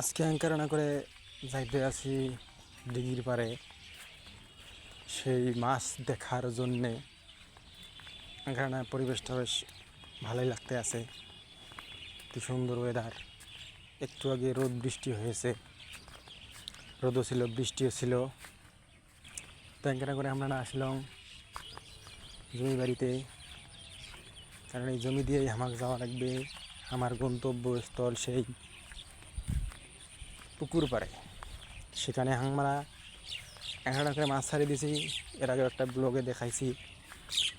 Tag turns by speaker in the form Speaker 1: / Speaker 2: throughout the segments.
Speaker 1: আজকে অ্যাঙ্কার করে যাইতে আছি দিঘির পাড়ে সেই মাছ দেখার জন্যে। অ্যাঙ্কারানা পরিবেশটা বেশ ভালোই লাগতে আছে, কি সুন্দর ওয়েদার। একটু আগে রোদ বৃষ্টি হয়েছে, রোদও ছিল বৃষ্টিও ছিল। তো অ্যাঙ্কারা করে আমরা না আসলাম জমি বাড়িতে, কারণ এই জমি দিয়েই আমাকে যাওয়া লাগবে আমার গন্তব্যস্থল সেই পুকুর পাড়ে। সেখানে আমরা অ্যাঙ্কারা করে মাছ ছাড়িয়ে দিয়েছি, এর আগে একটা ব্লগে দেখাইছি।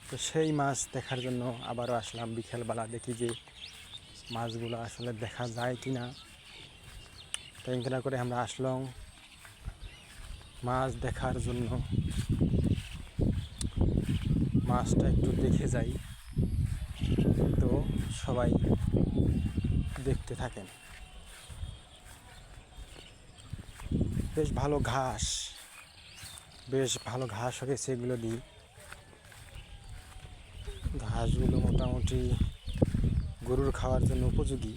Speaker 1: তো সেই মাছ দেখার জন্য আবারও আসলাম বিকেলবেলা, দেখি যে মাছগুলো আসলে দেখা যায় কি না। তো অ্যাঙ্কারা করে আমরা আসলাম মাছ দেখার জন্য। মাছটা একটু দেখে যাই, তো সবাই দেখতে থাকেন। বেশ ভালো ঘাস হয়েছে, এগুলো দিই। ঘাসগুলো মোটামুটি গরুর খাওয়ার জন্য উপযোগী।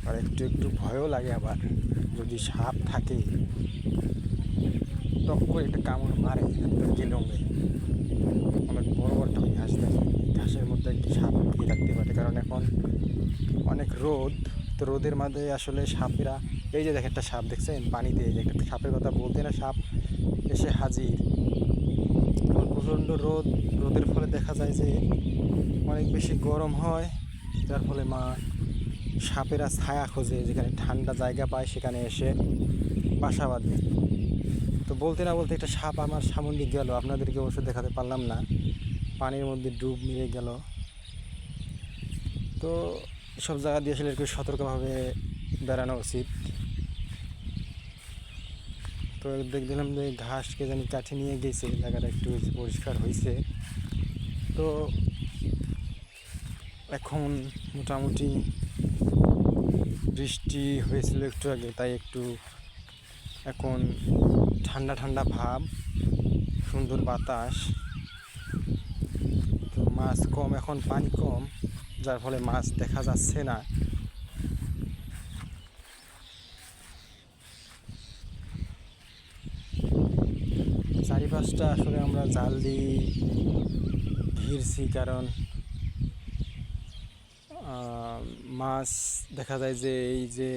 Speaker 1: আর একটু একটু ভয়ও লাগে আবার, যদি সাপ থাকে টক করে একটা কামড় মারে গেলঙ্গে। অনেক বড় বড় ঘাস থাকে, ঘাসের মধ্যে একটি সাপ লুকিয়ে থাকতে পারে, কারণ এখন অনেক রোদ। তো রোদের মাঝে আসলে সাপেরা, এই যে দেখেন একটা সাপ দেখছেন পানিতে, একটা সাপের কথা বলতে না সাপ এসে হাজির। প্রচণ্ড রোদের ফলে দেখা যায় যে অনেক বেশি গরম হয়, যার ফলে সাপেরা ছায়া খোঁজে, যেখানে ঠান্ডা জায়গা পায় সেখানে এসে বাসা বাঁধে। তো বলতে না বলতে একটা সাপ আমার সামনে দিকে গেল, আপনাদেরকে অবশ্য দেখাতে পারলাম না, পানির মধ্যে ডুব মেরে গেল। তো সব জায়গা দিয়ে আসলে একটু সতর্কভাবে বেড়ানো উচিত। তো দেখলাম যে ঘাসকে জানি কাঠে নিয়ে গেছে, জায়গাটা একটু পরিষ্কার হয়েছে। তো এখন মোটামুটি বৃষ্টি হয়েছিল একটু আগে, তাই একটু এখন ঠান্ডা ঠান্ডা ভাব, সুন্দর বাতাস। তো মাছ কম, এখন পানি কম, যার ফলে মাছ দেখা যাচ্ছে না। চারিপাশটা আসলে আমরা জাল দিয়ে ঘিরছি, কারণ মাছ দেখা যায় যে এই যে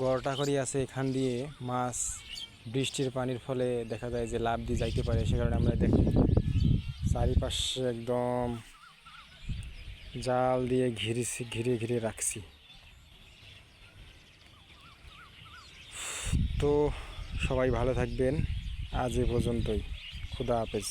Speaker 1: গড়টা করি আছে, এখান দিয়ে মাছ বৃষ্টির পানির ফলে দেখা যায় যে লাফ দিয়ে যাইতে পারে। সে কারণে আমরা দেখি চারিপাশে একদম জাল দিয়ে ঘিরে ঘিরে রাখছি। তো সবাই ভালো থাকবেন, আজ এ পর্যন্তই। খুদা হাফেজ।